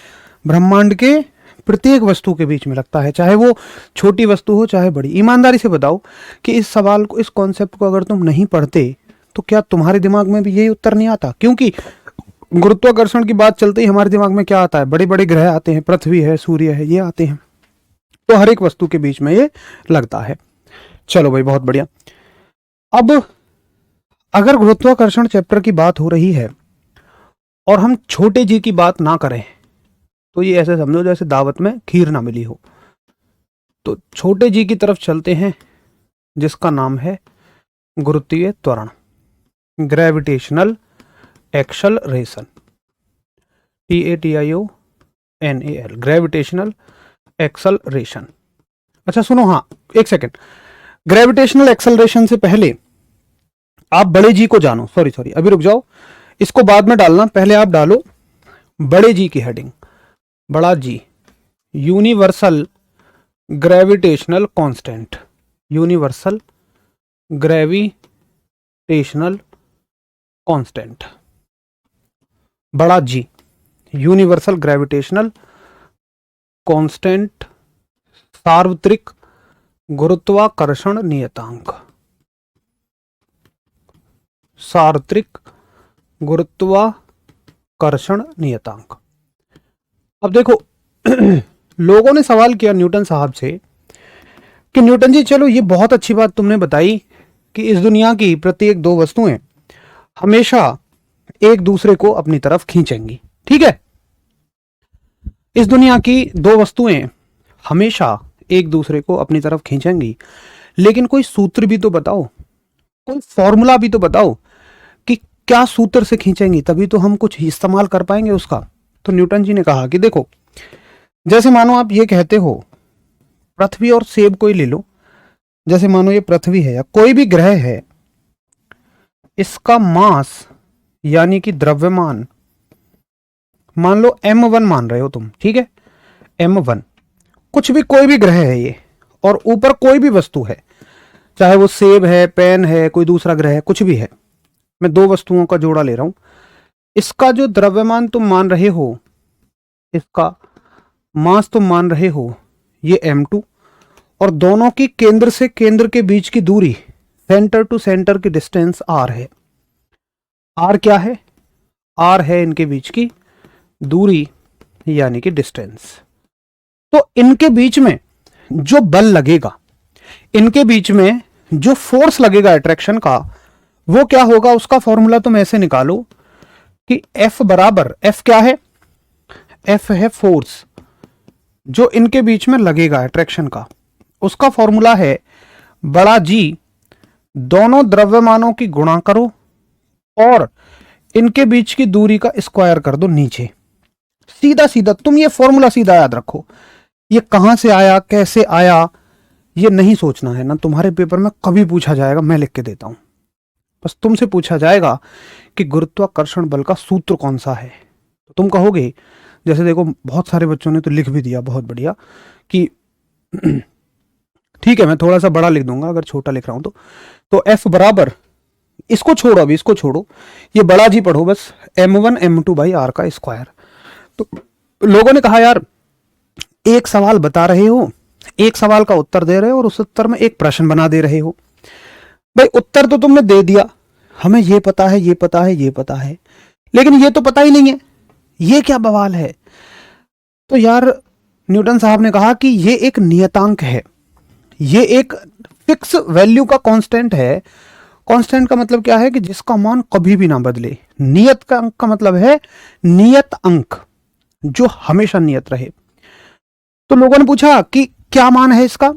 ब्रह्मांड के प्रत्येक वस्तु के बीच में लगता है, चाहे वो छोटी वस्तु हो चाहे बड़ी। ईमानदारी से बताओ कि इस सवाल को, इस कॉन्सेप्ट को अगर तुम नहीं पढ़ते तो क्या तुम्हारे दिमाग में भी यही उत्तर नहीं आता? क्योंकि गुरुत्वाकर्षण की बात चलते ही हमारे दिमाग में क्या आता है, बड़े बड़े ग्रह आते हैं, पृथ्वी है, सूर्य है, ये आते हैं। तो हर एक वस्तु के बीच में ये लगता है। चलो भाई बहुत बढ़िया। अब अगर गुरुत्वाकर्षण चैप्टर की बात हो रही है और हम छोटे जी की बात ना करें तो ये ऐसे समझो जैसे दावत में खीर ना मिली हो। तो छोटे जी की तरफ चलते हैं जिसका नाम है गुरुत्वीय त्वरण, gravitational acceleration, TATIONAL, gravitational acceleration. अच्छा सुनो, हाँ एक सेकेंड, ग्रेविटेशनल एक्सेलरेशन से पहले आप बड़े जी को जानो। सॉरी सॉरी, अभी रुक जाओ, इसको बाद में डालना, पहले आप डालो बड़े जी की हेडिंग। बड़ा G, universal gravitational constant, universal gravitational constant, बड़ा जी, यूनिवर्सल ग्रेविटेशनल कांस्टेंट, सार्वत्रिक गुरुत्वाकर्षण नियतांक, सार्वत्रिक गुरुत्वाकर्षण नियतांक। अब देखो लोगों ने सवाल किया न्यूटन साहब से कि न्यूटन जी चलो ये बहुत अच्छी बात तुमने बताई कि इस दुनिया की प्रत्येक दो वस्तुएं हमेशा एक दूसरे को अपनी तरफ खींचेंगी, ठीक है, इस दुनिया की दो वस्तुएं हमेशा एक दूसरे को अपनी तरफ खींचेंगी, लेकिन कोई सूत्र भी तो बताओ, कोई फॉर्मूला भी तो बताओ कि क्या सूत्र से खींचेंगी, तभी तो हम कुछ इस्तेमाल कर पाएंगे उसका। तो न्यूटन जी ने कहा कि देखो, जैसे मानो आप ये कहते हो पृथ्वी और सेब कोई ले लो, जैसे मानो ये पृथ्वी है या कोई भी ग्रह है, इसका मास यानी कि द्रव्यमान मान लो m1 मान रहे हो तुम, ठीक है, m1, कुछ भी कोई भी ग्रह है ये, और ऊपर कोई भी वस्तु है, चाहे वो सेब है, पेन है, कोई दूसरा ग्रह है, कुछ भी है, मैं दो वस्तुओं का जोड़ा ले रहा हूं, इसका जो द्रव्यमान तुम मान रहे हो, इसका मास तुम मान रहे हो ये m2, और दोनों की केंद्र से केंद्र के बीच की दूरी, सेंटर टू सेंटर की डिस्टेंस r है। r क्या है? r है इनके बीच की दूरी यानी कि डिस्टेंस। तो इनके बीच में जो बल लगेगा, इनके बीच में जो फोर्स लगेगा अट्रैक्शन का, वो क्या होगा, उसका फॉर्मूला तुम ऐसे निकालो कि F बराबर, F क्या है? F है फोर्स जो इनके बीच में लगेगा अट्रैक्शन का, उसका फॉर्मूला है बड़ा जी, दोनों द्रव्यमानों की गुणा करो और इनके बीच की दूरी का स्क्वायर कर दो नीचे। सीधा सीधा तुम ये फॉर्मूला सीधा याद रखो, ये कहां से आया, कैसे आया, ये नहीं सोचना है ना, तुम्हारे पेपर में कभी पूछा जाएगा, मैं लिख के देता हूं, बस तुमसे पूछा जाएगा कि गुरुत्वाकर्षण बल का सूत्र कौन सा है, तो तुम कहोगे, जैसे देखो बहुत सारे बच्चों ने तो लिख भी दिया, बहुत बढ़िया, कि ठीक है मैं थोड़ा सा बड़ा लिख दूंगा अगर छोटा लिख रहा हूं तो F बराबर, इसको छोड़ो, अभी इसको छोड़ो, ये बड़ा जी पढ़ो बस, m1 m2 बाई r का स्क्वायर। तो लोगों ने कहा यार एक सवाल बता रहे हो, एक सवाल का उत्तर दे रहे हो और उस उत्तर में एक प्रश्न बना दे रहे हो। भाई उत्तर तो तुमने दे दिया, हमें ये पता है, ये पता है, ये पता है, लेकिन ये तो पता ही नहीं है, ये क्या बवाल है। तो यार न्यूटन साहब ने कहा कि ये एक नियतांक है, ये एक फिक्स वैल्यू का कांस्टेंट है। कांस्टेंट का मतलब क्या है कि जिसका मान कभी भी ना बदले। नियत का अंक का मतलब है नियत अंक, जो हमेशा नियत रहे। तो लोगों ने पूछा कि क्या मान है इसका,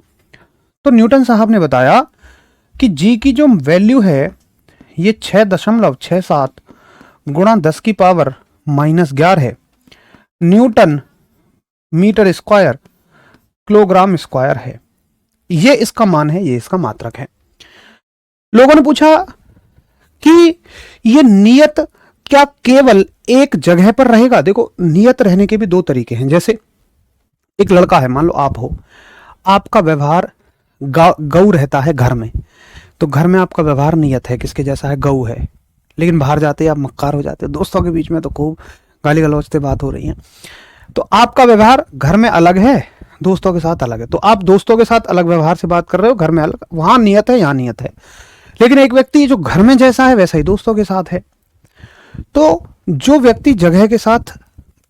तो न्यूटन साहब ने बताया कि जी की जो वैल्यू है ये 6.67 गुणा 10 की पावर -11 है, newton metre square kilogram square है, ये इसका मान है, ये इसका मात्रक है। लोगों ने पूछा कि ये नियत क्या केवल एक जगह पर रहेगा। देखो नियत रहने के भी दो तरीके हैं, जैसे एक लड़का है, मान लो आप हो, आपका व्यवहार गऊ रहता है घर में, तो घर में आपका व्यवहार नियत है, किसके जैसा है, गऊ है, लेकिन बाहर जाते आप मक्कार हो जाते, दोस्तों के बीच में तो खूब गाली गलौज से बात हो रही है, तो आपका व्यवहार घर में अलग है, दोस्तों के साथ अलग है। तो आप दोस्तों के साथ अलग व्यवहार से बात कर रहे हो, घर में अलग, वहां नियत है, यहां नियत है। लेकिन एक व्यक्ति जो घर में जैसा है वैसा ही दोस्तों के साथ है। तो जो व्यक्ति जगह के साथ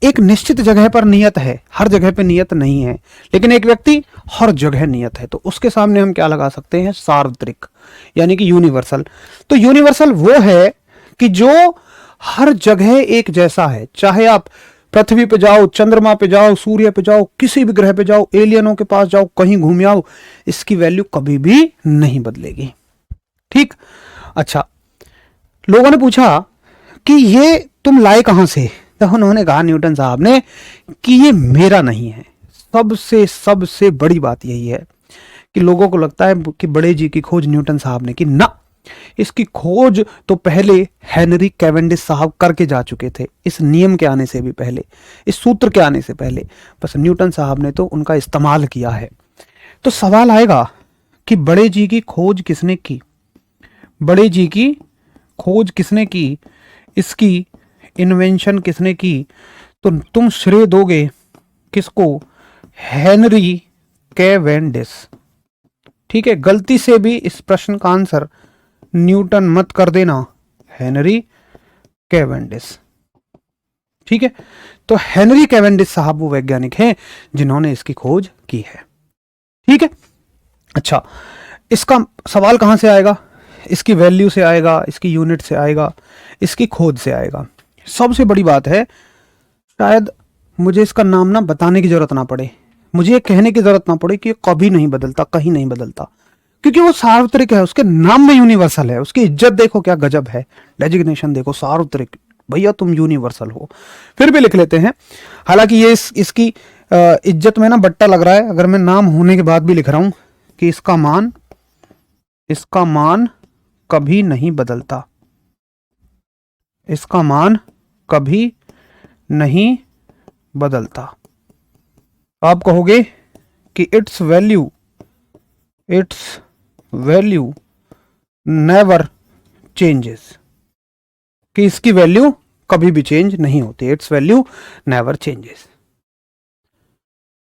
एक निश्चित जगह पर नियत है, हर जगह पे नियत नहीं है, लेकिन एक व्यक्ति हर जगह नियत है, तो उसके सामने हम क्या लगा सकते हैं, सार्वत्रिक, यानी कि यूनिवर्सल। तो यूनिवर्सल वो है कि जो हर जगह एक जैसा है, चाहे आप पृथ्वी पे जाओ, चंद्रमा पे जाओ, सूर्य पे जाओ, किसी भी ग्रह पे जाओ, एलियनों के पास जाओ, कहीं घूम आओ, इसकी वैल्यू कभी भी नहीं बदलेगी। ठीक, अच्छा, लोगों ने पूछा कि ये तुम लाए कहां से, तो उन्होंने कहा न्यूटन साहब ने कि ये मेरा नहीं है। सबसे सबसे बड़ी बात यही है कि लोगों को लगता है कि बड़े जी की खोज न्यूटन साहब ने की, ना, इसकी खोज तो पहले हेनरी कैवेंडिश साहब करके जा चुके थे, इस नियम के आने से भी पहले, इस सूत्र के आने से पहले, बस न्यूटन साहब ने तो उनका इस्तेमाल किया है। तो सवाल आएगा कि बड़े जी की खोज किसने की, बड़े जी की खोज किसने की, इसकी इन्वेंशन किसने की, तो तुम श्रेय दोगे किसको, हेनरी कैवेंडिश। ठीक है, गलती से भी इस प्रश्न का आंसर न्यूटन मत कर देना, हेनरी कैवेंडिश। ठीक है, तो हेनरी कैवेंडिश साहब वो वैज्ञानिक हैं जिन्होंने इसकी खोज की है। ठीक है, अच्छा, इसका सवाल कहां से आएगा, इसकी वैल्यू से आएगा, इसकी यूनिट से आएगा, इसकी खोज से आएगा। सबसे बड़ी बात है, शायद मुझे इसका नाम ना बताने की जरूरत ना पड़े, मुझे ये कहने की जरूरत ना पड़े कि ये कभी नहीं बदलता, कहीं नहीं बदलता, क्योंकि वो सार्वत्रिक है, उसके नाम में यूनिवर्सल है, उसकी इज्जत देखो क्या गजब है, डेजिग्नेशन देखो सार्वत्रिक, भैया तुम यूनिवर्सल हो। फिर भी लिख लेते हैं, हालांकि ये इसकी इज्जत में ना बट्टा लग रहा है अगर मैं नाम होने के बाद भी लिख रहा हूं कि इसका मान कभी नहीं बदलता, इसका मान कभी नहीं बदलता। आप कहोगे कि इट्स वैल्यू नेवर चेंजेस, कि इसकी वैल्यू कभी भी चेंज नहीं होती, इट्स वैल्यू नेवर चेंजेस।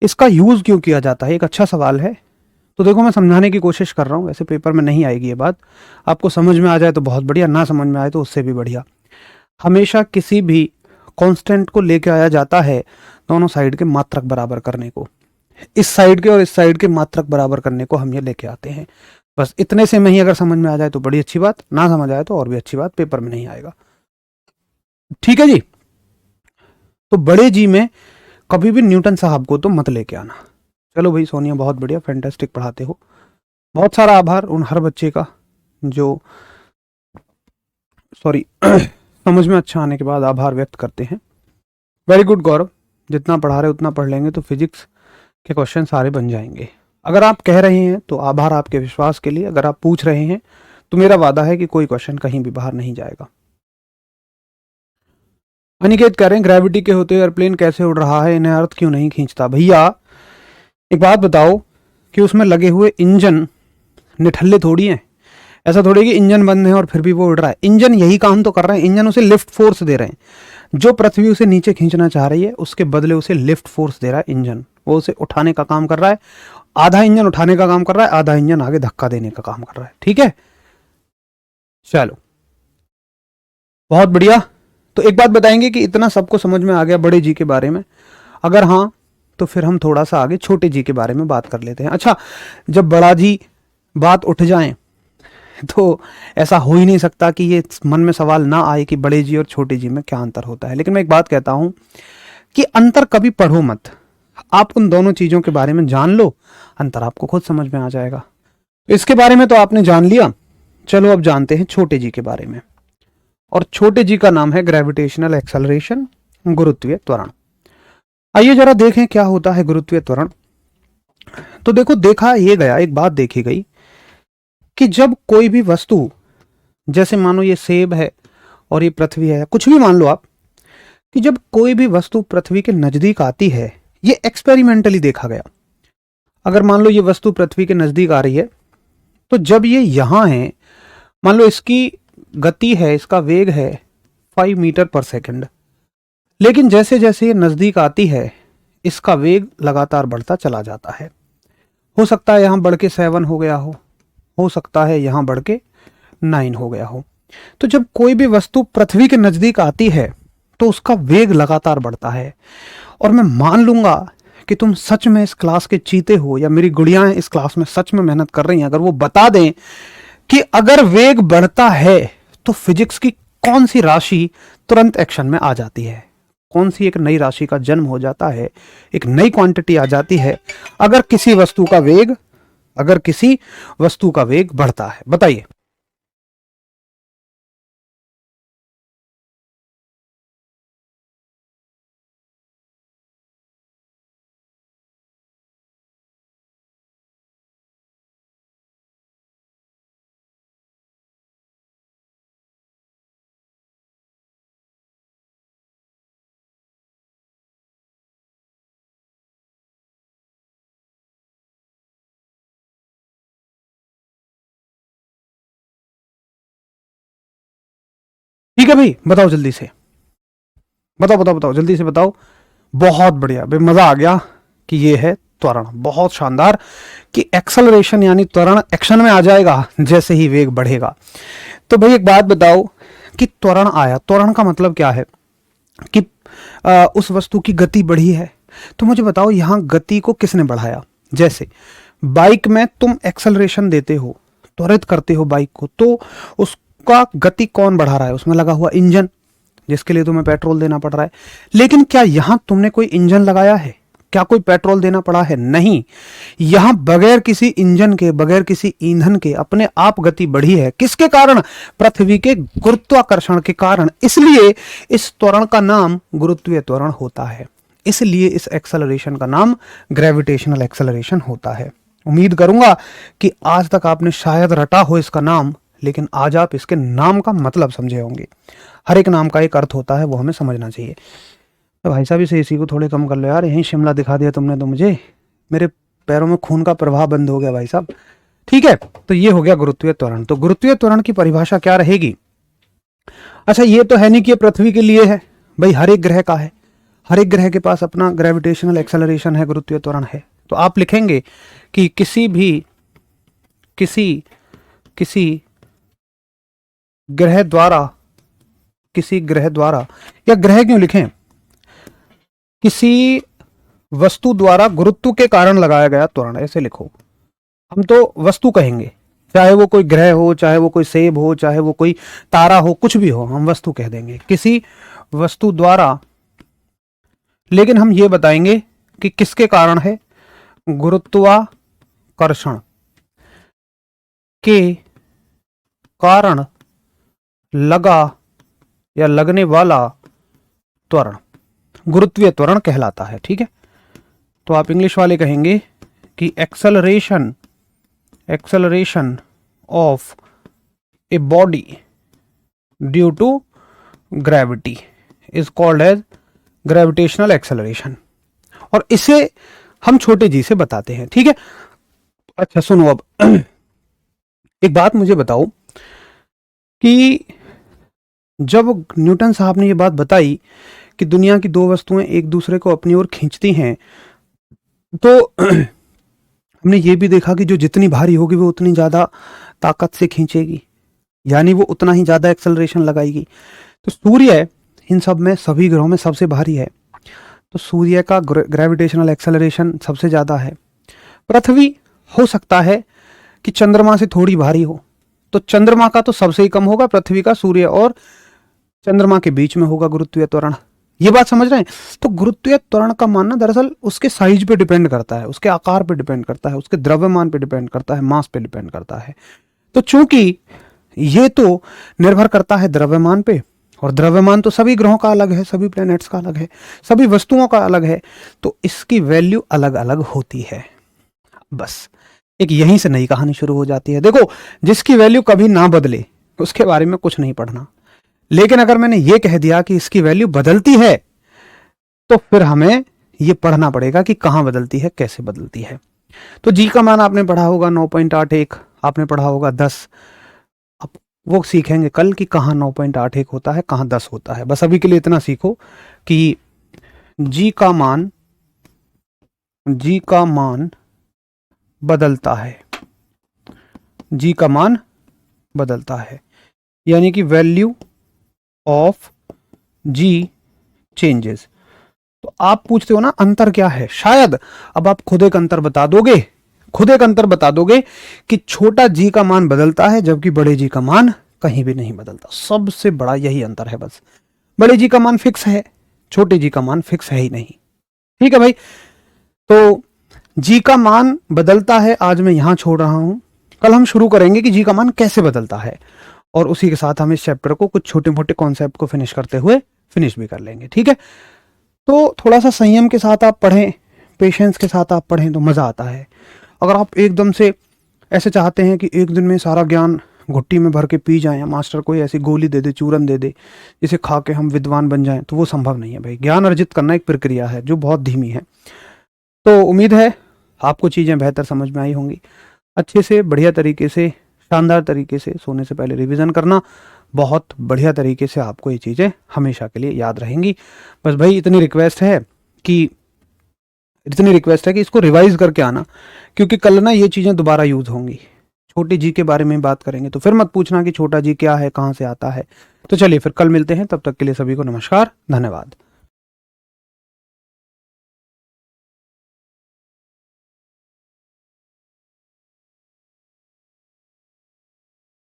इसका यूज क्यों किया जाता है, एक अच्छा सवाल है। तो देखो, मैं समझाने की कोशिश कर रहा हूं, वैसे पेपर में नहीं आएगी ये बात, आपको समझ में आ जाए तो बहुत बढ़िया, ना समझ में आए तो उससे भी बढ़िया। हमेशा किसी भी कांस्टेंट को लेके आया जाता है दोनों साइड के मात्रक बराबर करने को, इस साइड के और इस साइड के मात्रक बराबर करने को हम ये लेके आते हैं। बस इतने से में ही अगर समझ में आ जाए तो बड़ी अच्छी बात, ना समझ आए तो और भी अच्छी बात, पेपर में नहीं आएगा। ठीक है जी, तो बड़े जी में कभी भी न्यूटन साहब को तो मत लेके आना। चलो भाई सोनिया, बहुत बढ़िया, फैंटास्टिक पढ़ाते हो, बहुत सारा आभार उन हर बच्चे का जो, सॉरी समझ में अच्छा आने के बाद आभार व्यक्त करते हैं। वेरी गुड गौरव, जितना पढ़ा रहे उतना पढ़ लेंगे तो फिजिक्स के क्वेश्चन सारे बन जाएंगे। अगर आप कह रहे हैं तो आभार आपके विश्वास के लिए, अगर आप पूछ रहे हैं तो मेरा वादा है कि कोई क्वेश्चन कहीं भी बाहर नहीं जाएगा। अनिकेत कह रहे हैं ग्रेविटी के होते एयरप्लेन कैसे उड़ रहा है, इन्हें अर्थ क्यों नहीं खींचता। भैया एक बात बताओ कि उसमें लगे हुए इंजन निठल्ले थोड़ी हैं, ऐसा थोड़ी कि इंजन बंद है और फिर भी वो उड़ रहा है, इंजन यही काम तो कर रहे हैं, इंजन उसे लिफ्ट फोर्स दे रहे हैं, जो पृथ्वी उसे नीचे खींचना चाह रही है उसके बदले उसे लिफ्ट फोर्स दे रहा है इंजन, वो उसे उठाने का काम कर रहा है, आधा इंजन उठाने का काम कर रहा है, आधा इंजन आगे धक्का देने का काम कर रहा है। ठीक है, चलो बहुत बढ़िया। तो एक बात बताएंगे कि इतना सबको समझ में आ गया बड़े जी के बारे में, अगर हाँ तो फिर हम थोड़ा सा आगे छोटे जी के बारे में बात कर लेते हैं। अच्छा, जब बड़ा जी बात उठ जाए तो ऐसा हो ही नहीं सकता कि ये मन में सवाल ना आए कि बड़े जी और छोटे जी में क्या अंतर होता है। लेकिन मैं एक बात कहता हूं कि अंतर कभी पढ़ो मत, आप उन दोनों चीजों के बारे में जान लो, अंतर आपको खुद समझ में आ जाएगा। इसके बारे में तो आपने जान लिया, चलो अब जानते हैं छोटे जी के बारे में, और छोटे जी का नाम है ग्रेविटेशनल एक्सेलरेशन, गुरुत्वीय त्वरण। आइए जरा देखें क्या होता है गुरुत्वीय त्वरण। तो देखो, देखा ये गया, एक बात देखी गई कि जब कोई भी वस्तु, जैसे मानो ये सेब है और ये पृथ्वी है, कुछ भी मान लो आप, कि जब कोई भी वस्तु पृथ्वी के नजदीक आती है, ये एक्सपेरिमेंटली देखा गया, अगर मान लो ये वस्तु पृथ्वी के नजदीक आ रही है, तो जब ये यहां है, मान लो इसकी गति है, इसका वेग है 5 मीटर पर सेकंड, लेकिन जैसे जैसे ये नजदीक आती है इसका वेग लगातार बढ़ता चला जाता है। हो सकता है यहां बढ़ के 7 हो गया हो सकता है यहां बढ़ के 9 हो गया हो। तो जब कोई भी वस्तु पृथ्वी के नजदीक आती है तो उसका वेग लगातार बढ़ता है, और मैं मान लूंगा कि तुम सच में इस क्लास के चीते हो, या मेरी गुड़ियां इस क्लास में सच में मेहनत कर रही हैं, अगर वो बता दें कि अगर वेग बढ़ता है तो फिजिक्स की कौन सी राशि तुरंत एक्शन में आ जाती है, कौन सी एक नई राशि का जन्म हो जाता है, एक नई क्वांटिटी आ जाती है अगर किसी वस्तु का वेग, अगर किसी वस्तु का वेग बढ़ता है, बताइए। ठीक है भाई, बताओ जल्दी से, बताओ बताओ बताओ जल्दी से बताओ। बहुत बढ़िया भाई, मजा आ गया कि ये है त्वरण, बहुत शानदार, कि एक्सेलरेशन यानी त्वरण एक्शन में आ जाएगा जैसे ही वेग बढ़ेगा। तो भाई एक बात बताओ कि त्वरण आया, त्वरण का मतलब क्या है कि उस वस्तु की गति बढ़ी है। तो मुझे बताओ यहां गति को किसने बढ़ाया। जैसे बाइक में तुम एक्सेलरेशन देते हो, त्वरित करते हो बाइक को, तो उसका गति कौन बढ़ा रहा है, उसमें लगा हुआ इंजन, जिसके लिए तुम्हें पेट्रोल देना पड़ रहा है। लेकिन क्या यहां तुमने कोई इंजन लगाया है, क्या कोई पेट्रोल देना पड़ा है? नहीं, यहां बगैर किसी इंजन के, बगैर किसी ईंधन के अपने आप गति बढ़ी है। किसके कारण? पृथ्वी के गुरुत्वाकर्षण के कारण। इसलिए इस त्वरण का नाम गुरुत्वीय त्वरण होता है, इसलिए इस एक्सेलरेशन का नाम ग्रेविटेशनल एक्सेलरेशन होता है। उम्मीद करूंगा कि आज तक आपने शायद रटा हो इसका नाम, लेकिन आज आप इसके नाम का मतलब समझे होंगे। हर एक नाम का एक अर्थ होता है, वो हमें समझना चाहिए। तो भाई साहब इस एसी को थोड़े कम कर लो यार, यहीं शिमला दिखा दिया तुमने तो मुझे, मेरे पैरों में खून का प्रवाह बंद हो गया भाई साहब। ठीक है, तो ये हो गया गुरुत्वीय त्वरण। तो गुरुत्वीय त्वरण की परिभाषा क्या रहेगी? अच्छा, ये तो है नहीं कि ये पृथ्वी के लिए है भाई, हर एक ग्रह का है, हर एक ग्रह के पास अपना ग्रेविटेशनल एक्सेलरेशन है, गुरुत्वीय त्वरण है। तो आप लिखेंगे कि किसी ग्रह द्वारा, किसी ग्रह द्वारा, या ग्रह क्यों लिखें, किसी वस्तु द्वारा गुरुत्व के कारण लगाया गया त्वरण, ऐसे लिखो। हम तो वस्तु कहेंगे, चाहे वो कोई ग्रह हो, चाहे वो कोई सेब हो, चाहे वो कोई तारा हो, कुछ भी हो, हम वस्तु कह देंगे, किसी वस्तु द्वारा। लेकिन हम ये बताएंगे कि किसके कारण है, गुरुत्वाकर्षण के कारण लगा या लगने वाला त्वरण गुरुत्वीय त्वरण कहलाता है। ठीक है, तो आप इंग्लिश वाले कहेंगे कि acceleration of a body due to gravity is called as gravitational acceleration, और इसे हम छोटे जी से बताते हैं। ठीक है, अच्छा सुनो, अब एक बात मुझे बताओ कि जब न्यूटन साहब ने ये बात बताई कि दुनिया की दो वस्तुएं एक दूसरे को अपनी ओर खींचती हैं, तो हमने ये भी देखा कि जो जितनी भारी होगी वो उतनी ज्यादा ताकत से खींचेगी, यानी वो उतना ही ज्यादा एक्सेलरेशन लगाएगी। तो सूर्य इन सब में, सभी ग्रहों में सबसे भारी है, तो सूर्य का ग्रेविटेशनल एक्सेलरेशन सबसे ज्यादा है। पृथ्वी हो सकता है कि चंद्रमा से थोड़ी भारी हो, तो चंद्रमा का तो सबसे ही कम होगा, पृथ्वी का सूर्य और चंद्रमा के बीच में होगा गुरुत्वीय त्वरण। ये बात समझ रहे हैं? तो गुरुत्वीय त्वरण का मानना दरअसल उसके साइज पे डिपेंड करता है, उसके आकार पे डिपेंड करता है, उसके द्रव्यमान पे डिपेंड करता है, मास पे डिपेंड करता है। तो चूंकि ये तो निर्भर करता है द्रव्यमान पे, और द्रव्यमान तो सभी ग्रहों का अलग है, सभी प्लैनेट्स का अलग है, सभी वस्तुओं का अलग है, तो इसकी वैल्यू अलग अलग होती है। बस एक यहीं से नई कहानी शुरू हो जाती है। देखो, जिसकी वैल्यू कभी ना बदले उसके बारे में कुछ नहीं पढ़ना, लेकिन अगर मैंने ये कह दिया कि इसकी वैल्यू बदलती है, तो फिर हमें ये पढ़ना पड़ेगा कि कहां बदलती है, कैसे बदलती है। तो जी का मान आपने पढ़ा होगा 9.81, आपने पढ़ा होगा 10, अब वो सीखेंगे कल कि कहां 9.81 होता है, कहां 10 होता है। बस अभी के लिए इतना सीखो कि जी का मान बदलता है, जी का मान बदलता है, यानी कि वैल्यू ऑफ जी चेंजेस। तो आप पूछते हो ना अंतर क्या है, शायद अब आप खुद एक अंतर बता दोगे कि छोटा जी का मान बदलता है जबकि बड़े जी का मान कहीं भी नहीं बदलता। सबसे बड़ा यही अंतर है बस, बड़े जी का मान फिक्स है, छोटे जी का मान फिक्स है ही नहीं। ठीक है भाई, तो जी का मान बदलता है आज मैं यहां छोड़ रहा हूं, कल हम शुरू करेंगे कि जी का मान कैसे बदलता है, और उसी के साथ हम इस चैप्टर को कुछ छोटे मोटे कॉन्सेप्ट को फिनिश करते हुए फिनिश भी कर लेंगे। ठीक है, तो थोड़ा सा संयम के साथ आप पढ़ें, पेशेंस के साथ आप पढ़ें तो मजा आता है। अगर आप एकदम से ऐसे चाहते हैं कि एक दिन में सारा ज्ञान घुट्टी में भर के पी जाएं, या मास्टर कोई ऐसी गोली दे दे, चूरन दे दे, जिसे खा के हम विद्वान बन जाएं, तो वो संभव नहीं है भाई। ज्ञान अर्जित करना एक प्रक्रिया है जो बहुत धीमी है। तो उम्मीद है आपको चीज़ें बेहतर समझ में आई होंगी। अच्छे से, बढ़िया तरीके से, शानदार तरीके से सोने से पहले रिवीजन करना, बहुत बढ़िया तरीके से आपको ये चीज़ें हमेशा के लिए याद रहेंगी। बस भाई इतनी रिक्वेस्ट है कि इसको रिवाइज करके आना, क्योंकि कल ना ये चीज़ें दोबारा यूज होंगी। छोटी जी के बारे में बात करेंगे तो फिर मत पूछना कि छोटा जी क्या है, कहाँ से आता है। तो चलिए फिर कल मिलते हैं, तब तक के लिए सभी को नमस्कार, धन्यवाद।